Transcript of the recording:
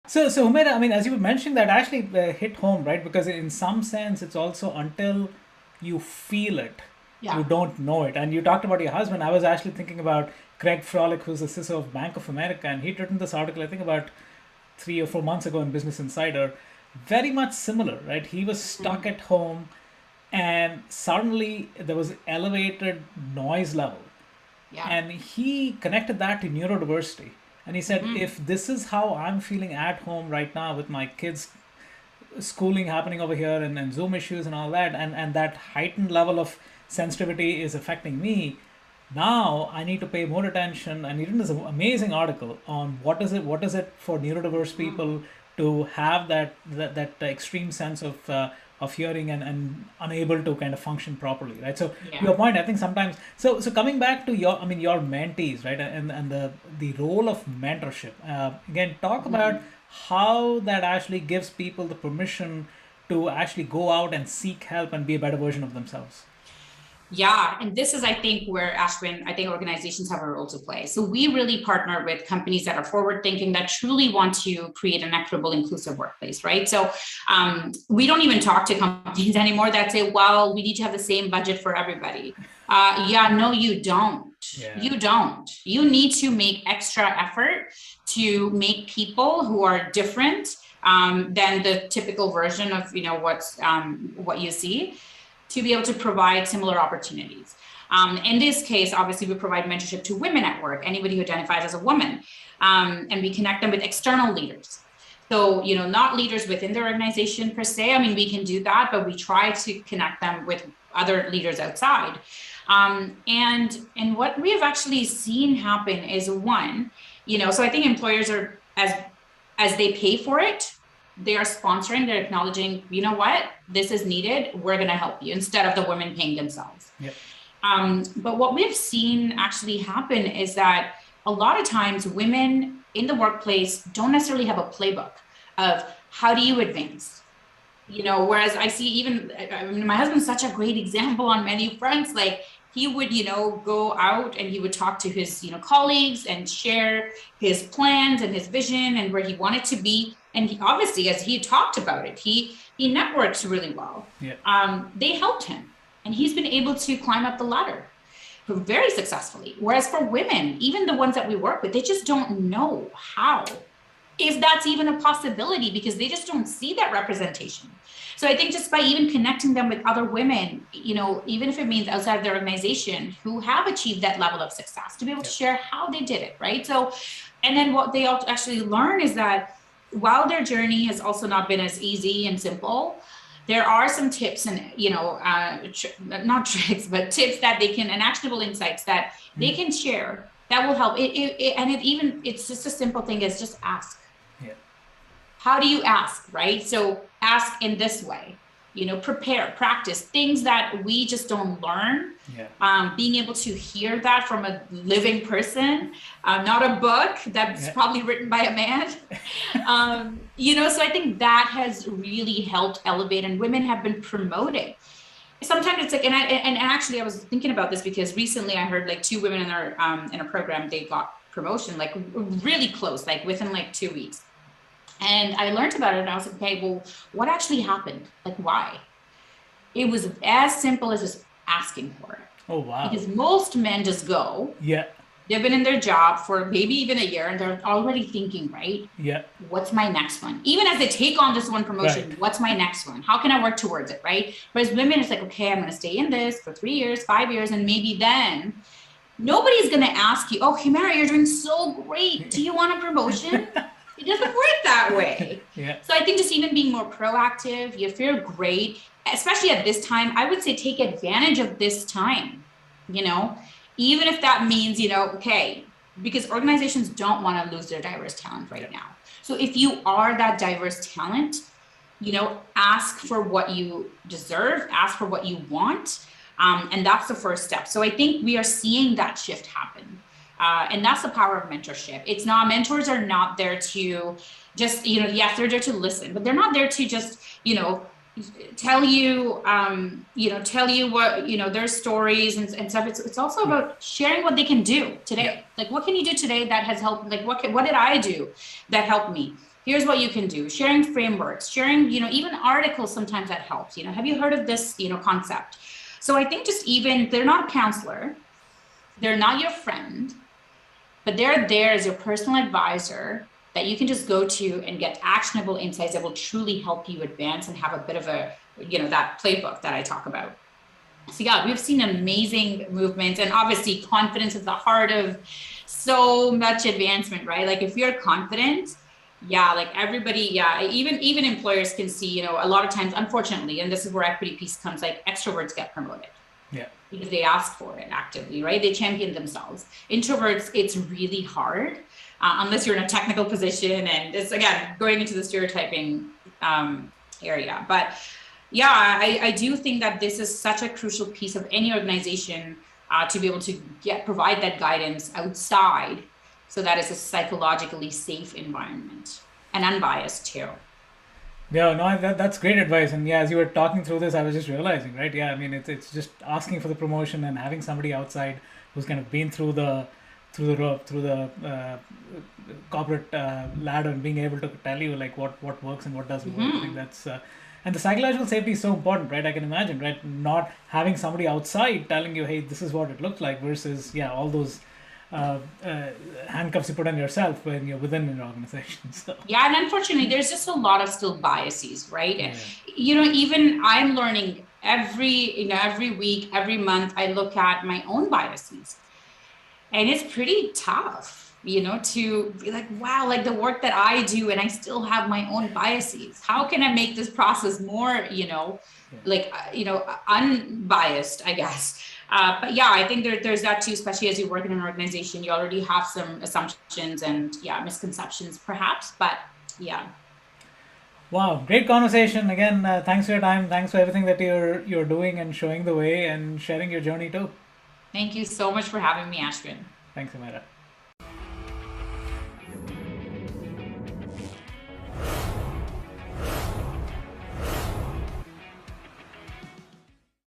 So Umair, I mean, as you mentioned, that actually hit home, right? Because in some sense, it's also until you feel it, you Yeah. don't know it. And you talked about your husband. I was actually thinking about Craig Frolick, who's the CISO of Bank of America, and he'd written this article, I think, about 3 or 4 months ago in Business Insider. Very much similar, right? He was stuck Mhm. at home, and suddenly there was elevated noise level, Yeah. and he connected that to neurodiversity. And he said, Hmm. if this is how I'm feeling at home right now with my kids schooling happening over here and Zoom issues and all that, and that heightened level of sensitivity is affecting me, now I need to pay more attention. And he written this amazing article on what is it for neurodiverse Hmm. people to have that extreme sense of hearing and unable to kind of function properly, right? So to Yeah. your point, I think sometimes, so coming back to your, I mean, your mentees, right? And the role of mentorship, again, talk about Mhm. how that actually gives people the permission to actually go out and seek help and be a better version of themselves. Yeah, and this is, I think, where Ashwin, I think organizations have a role to play. So we really partner with companies that are forward thinking, that truly want to create an equitable, inclusive workplace, right? So we don't even talk to companies anymore that say, well, we need to have the same budget for everybody. Yeah, no, you don't. Yeah. You don't. You need to make extra effort to make people who are different than the typical version of, what you see, to be able to provide similar opportunities. In this case, obviously, we provide mentorship to women at work, anybody who identifies as a woman, and we connect them with external leaders. So, not leaders within their organization per se. I mean, we can do that, but we try to connect them with other leaders outside. And what we have actually seen happen is, one, so I think employers are, as they pay for it, they are sponsoring, they're acknowledging, you know what, this is needed, we're going to help you, instead of the women paying themselves. Yep. But what we've seen actually happen is that a lot of times women in the workplace don't necessarily have a playbook of how do you advance. Whereas I see, even, I mean, my husband's such a great example on many fronts. Like, he would, go out and he would talk to his, colleagues and share his plans and his vision and where he wanted to be. And he, obviously, as he talked about it, he networks really well. Yep. They helped him, and he's been able to climb up the ladder very successfully. Whereas for women, even the ones that we work with, they just don't know how, if that's even a possibility, because they just don't see that representation. So I think just by even connecting them with other women, even if it means outside of their organization, who have achieved that level of success, to be able to Yep. share how they did it, right? So, and then what they actually learn is that while their journey has also not been as easy and simple, there are some tips and, not tricks, but tips that they can, and actionable insights that they can share that will help it's just a simple thing, is just ask. Yep. How do you ask, right? So ask in this way, prepare, practice things that we just don't learn. Yeah. Being able to hear that from a living person, not a book that's Yeah. probably written by a man. So I think that has really helped elevate, and women have been promoted. Sometimes it's like, and actually I was thinking about this because recently I heard like two women in a program, they got promotion like really close, like within like 2 weeks. And I learned about it and I was like, okay, well, what actually happened? Like, why? It was as simple as just asking for it. Oh wow. Because most men just go, Yeah. they've been in their job for maybe even a year and they're already thinking, right? Yeah. What's my next one? Even as they take on this one Right. promotion, what's my next one? How can I work towards it? Right. Whereas women, it's like, okay, I'm going to stay in this for 3 years, 5 years, and maybe then nobody's going to ask you, oh, Humara, you're doing so great. Do you want a promotion? It doesn't work that way. Yeah. So I think just even being more proactive, you feel great, especially at this time. I would say take advantage of this time, you know, even if that means, okay, because organizations don't want to lose their diverse talent Yeah. right now. So if you are that diverse talent, ask for what you deserve, ask for what you want. And that's the first step. So I think we are seeing that shift happen. And that's the power of mentorship. It's not, mentors are not there to just, yes, they're there to listen, but they're not there to just, tell you what, their stories and stuff. It's also Yeah. about sharing what they can do Yeah. today. Like, what can you do today that has helped? Like, what did I do that helped me? here's what you can do. Sharing frameworks, sharing, even articles, sometimes that helps. Have you heard of this, concept? So I think just even, they're not a counselor, they're not your friend, but they're there as your personal advisor that you can just go to and get actionable insights that will truly help you advance and have a bit of a, that playbook that I talk about. So yeah, we've seen amazing movements, and obviously confidence is the heart of so much advancement, right? Like if you're confident, yeah, like everybody, yeah, even employers can see, a lot of times, unfortunately, and this is where equity piece comes, like extroverts get promoted. Yeah. Because they ask for it actively, right? They champion themselves. Introverts, it's really hard unless you're in a technical position, and it's, again, going into the stereotyping area. But yeah, I do think that this is such a crucial piece of any organization to be able to provide that guidance outside, so that it's a psychologically safe environment and unbiased too. Yeah, no, that's great advice. And yeah, as you were talking through this, I was just realizing, right? Yeah, I mean, it's just asking for the promotion and having somebody outside who's kind of been through the rope, through the corporate ladder, and being able to tell you like what works and what doesn't work. I think that's and the psychological safety is so important, right? I can imagine, right? Not having somebody outside telling you, hey, this is what it looks like, versus yeah, all those handcuffs you put on yourself when you're within an organization. So Yeah, and unfortunately, there's just a lot of still biases, right? yeah, Even I'm learning every week, every month, I look at my own biases, and it's pretty tough, to be like, wow, like the work that I do, and I still have my own biases. How can I make this process more, yeah. like, unbiased, I guess. But yeah, I think there's that too, especially as you work in an organization, you already have some assumptions and yeah, misconceptions perhaps, but yeah. Wow, great conversation again. Thanks for your time. Thanks for everything that you're doing and showing the way and sharing your journey too. Thank you so much for having me, Ashwin. Thanks, Amira.